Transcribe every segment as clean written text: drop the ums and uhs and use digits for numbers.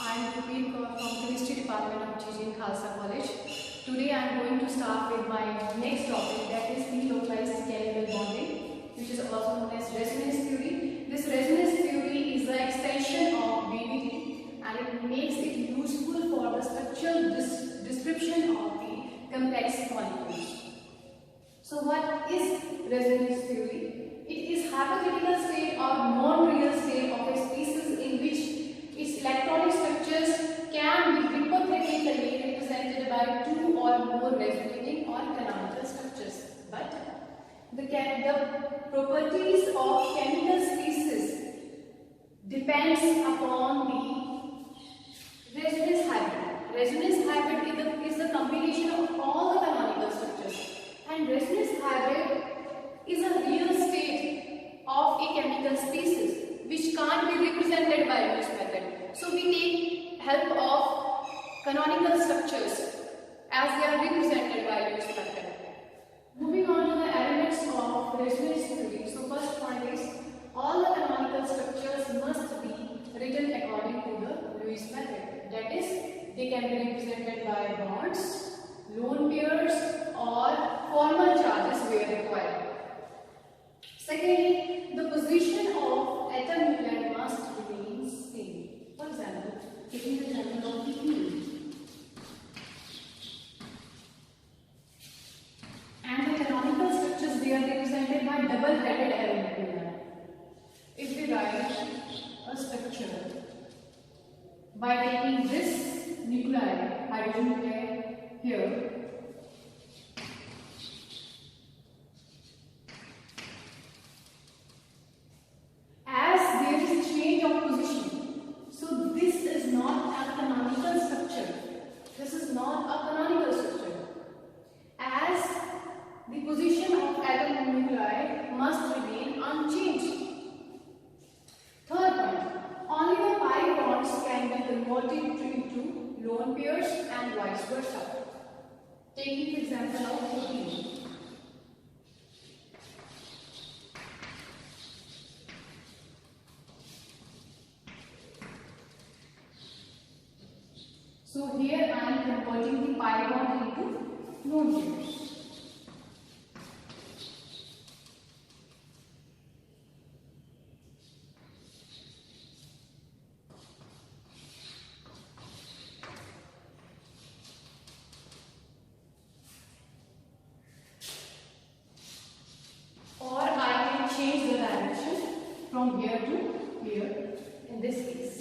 I am Gurpreet Kaur from Chemistry Department of Teaching Khalsa College. Today I am going to start with my next topic, that is delocalized chemical bonding, which is also known as resonance theory. This resonance theory is the extension of BBT and it makes it useful for the structural description of the complex molecules. So what is resonance theory? It is hypothetical state or non-real state of a species in which its electronic structures can be hypothetically represented by two or more resonating or canonical structures. But the properties of chemical species depends upon the resonance hybrid. Resonance hybrid is the combination of all the canonical structures, and resonance hybrid is a real state of a chemical species which can't be represented by this method. So we take help of canonical structures as they are represented by this method. Moving on to the elements of resonance theory. So first point is all the canonical structures must be written according to the Lewis method. That is, they can be represented by bonds, lone pairs, or formal charges where required. Secondly, the position of atom nuclei must remain same. For example, taking the example of helium. And the canonical structures, they are represented by double-headed arrow nuclei. If we write a structure by taking this nuclei, hydrogen nuclei here, must remain unchanged. Third point, only the pi bonds can be converted into lone pairs and vice versa. Taking the example of protein. So here I am converting the pi bond into lone pairs. From here to here in this case.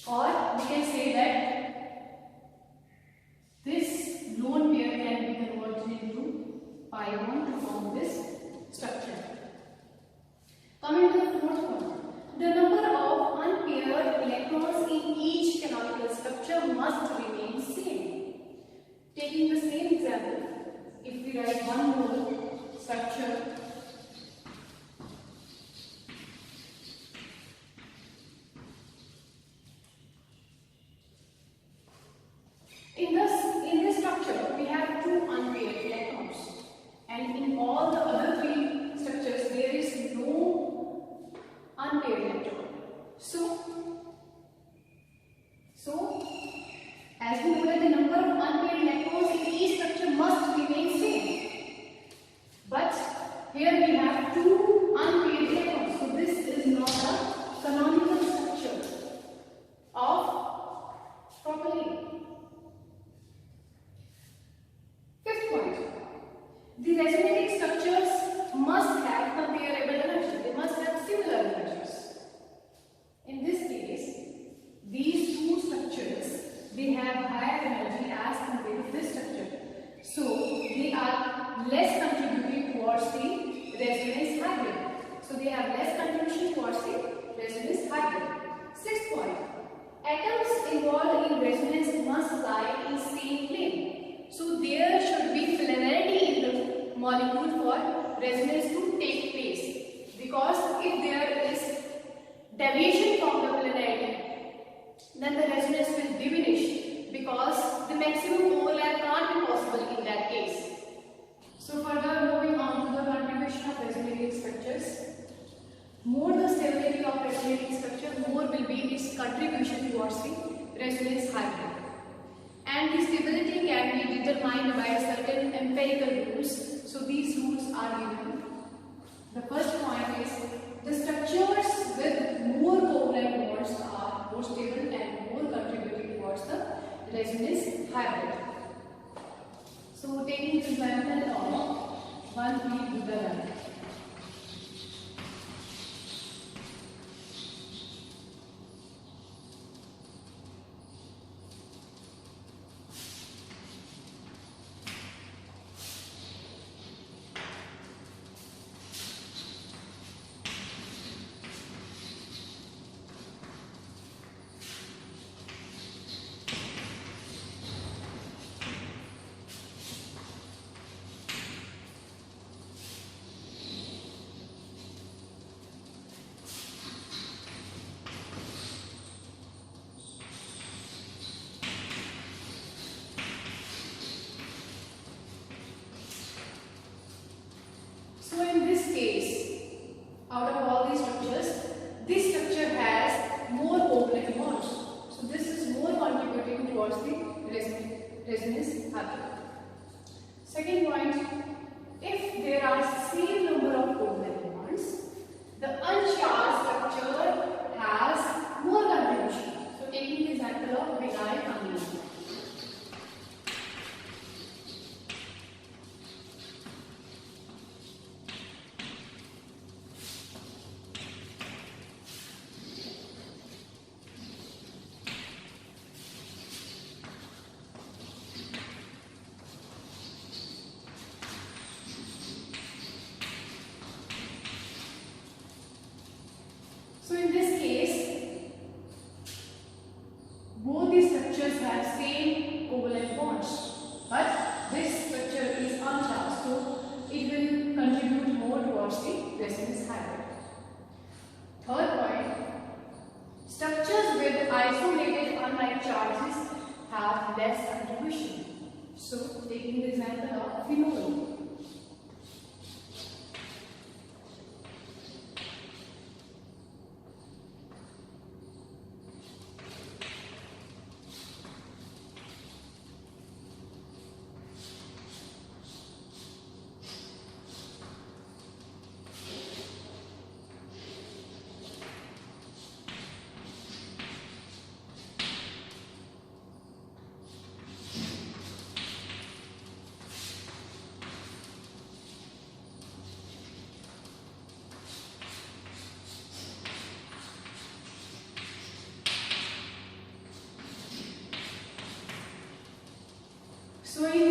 Or we can say that this lone pair can be converted into pi bond to form this structure. Coming to the fourth point, the number of unpaired electrons in each canonical structure must remain same. Taking the same example, if we write one more structure, in this structure we have two unpaired electrons, and in all the other three structures there is no unpaired electron. So as we know that the number of unpaired electrons in each structure must remain same. But here we have two unpaired electrons. So this is not a canonical structure of propylene. Fifth point, the resonating structures must have comparable energy. They must have similar energies. In this case, these two structures, they have higher energy as compared to this structure. So they are less contributing towards the resonance hybrid. So they have less contribution towards the resonance hybrid. Sixth point, atoms involved in resonance must lie in same plane. So there should be planarity in the molecule for resonance to take place. Because if there is deviation from the planarity, then the resonance will diminish because the maximum overlap can't be possible resonance hybrid. And the stability can be determined by certain empirical rules. So these rules are given. The first point is the structures with more covalent bonds are more stable and more contributing towards the resonance hybrid. So taking the example of 1,3-butadiene. So in this case, out of all these structures, this structure has more covalent bonds. So this is more contributing towards the resonance hybrid. Second point, if there are same number of covalent bonds, the uncharged structure has more contribution. So taking the example of vinyl amine. So in this case, both these structures have same covalent bonds, but this structure is uncharged, so it will contribute more towards the resonance hybrid. Third point, structures with isolated unlike charges have less contribution. So taking the example of phenol. So in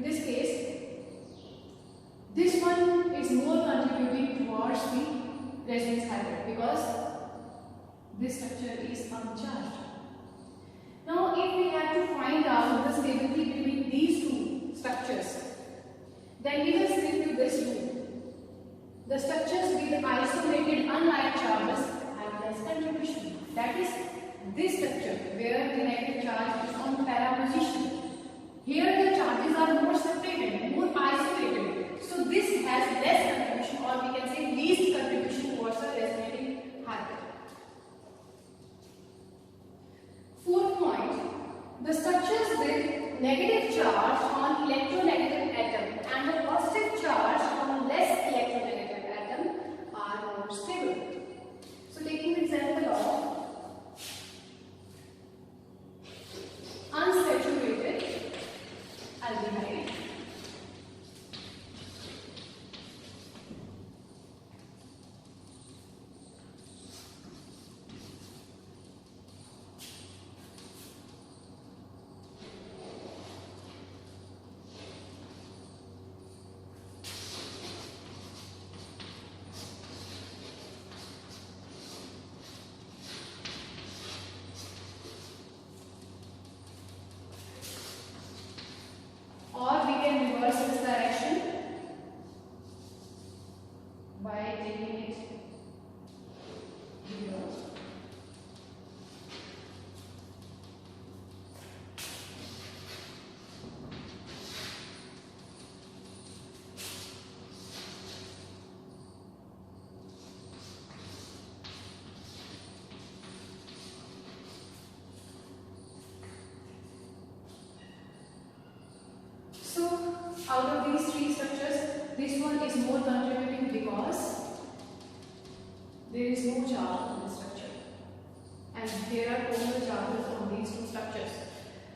this case, this one is more contributing towards the resonance hybrid because this structure is uncharged. Now if we have to find out the stability between these two structures, then we will stick to this rule. The structures with isolated unlike charges have less contribution. That is, this structure where the negative charge is on para position. Here the charges are more separated, more isolated. So this has less contribution, or we can say least contribution towards the resonating hybrid. Fourth point, the structures with negative charge on electronegative atom and the positive charge on less electronegative atom are more stable. So taking the example of unsaturated aldehyde. Out of these three structures, this one is more contributing because there is no charge on this structure and there are total charges on these two structures.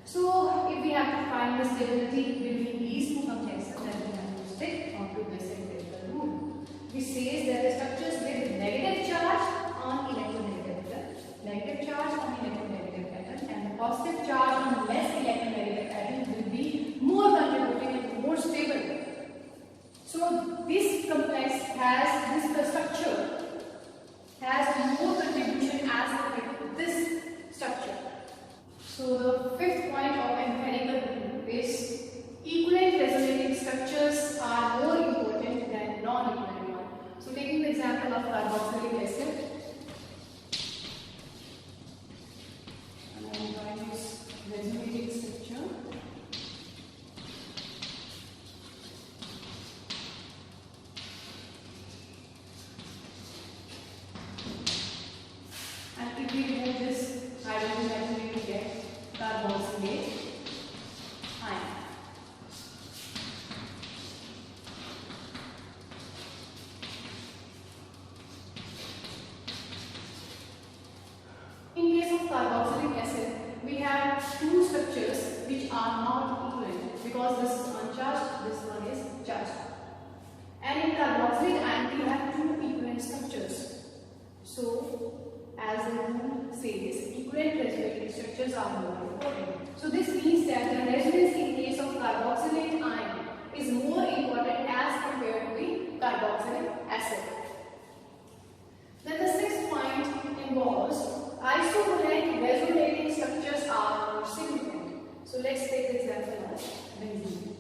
So if we have to find the stability between these two complexes, then we have to stick onto this empirical rule, which says that the structures with negative charge on electronegative atom and the positive charge on less electronegative atom will be more contributing and more stable. So this complex has this structure has more contribution as compared to this structure. So the fifth point of empirical rule is equivalent resonating structures are more important than non-equivalent one. So taking the example of carboxylic acid, and I am going to use resonating structure. And if we remove this hydrogen atom, we will get carboxylate ion. In case of carboxylic acid, we have two structures which are not equivalent because this is uncharged, this one is charged. And in carboxylate ion, we have two equivalent structures. So as the rule says, equivalent resonating structures are more important. So this means that the resonance in case of carboxylate ion is more important as compared to the carboxylic acid. Then the sixth point involves isovalent resonating structures are more significant. So let's take the example of benzene.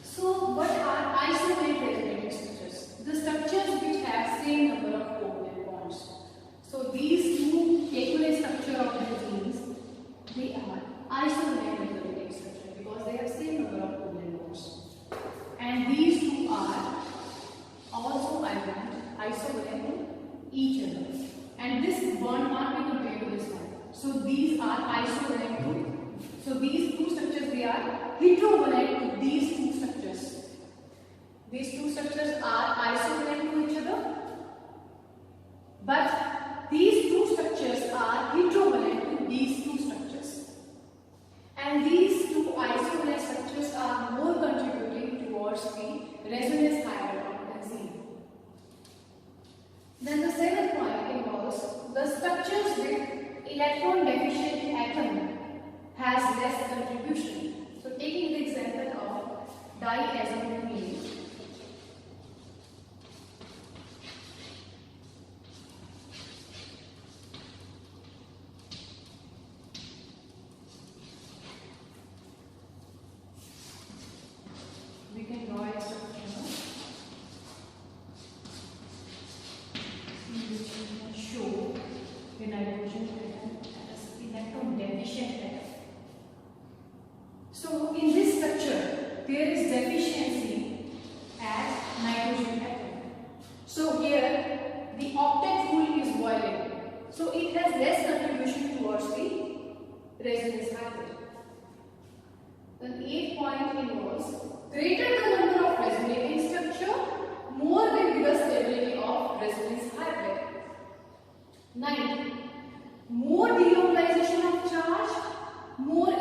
So what are isovalent resonating structures? The structures which have same number of covalent bonds. So these two equivalent structure of benzenes, they are isovalent resonating structure because they have same number of covalent bonds. And these two are also isovalent to each other. And this bond can't be compared to this one. So these are isovalent to. So these two structures, they are heterovalent to these two structures. These two structures are isovalent to each other, but these two structures are heterovalent to these two structures. And these two isovalent structures are more contributing towards the resonance hierarchy of benzene. Then the seventh point involves the structures with electron deficient atom has less contribution. So taking the example of diazobutylene. We can draw a structure in which we can show the nitrogen atom as electron deficient atom. So in this structure, there is deficiency at nitrogen atom. So here the octet rule is violated. So it has less contribution towards the resonance hybrid. Then 8th point involves greater the number of resonating structure, more will be the stability of resonance hybrid. 9th, more delocalization of charge, more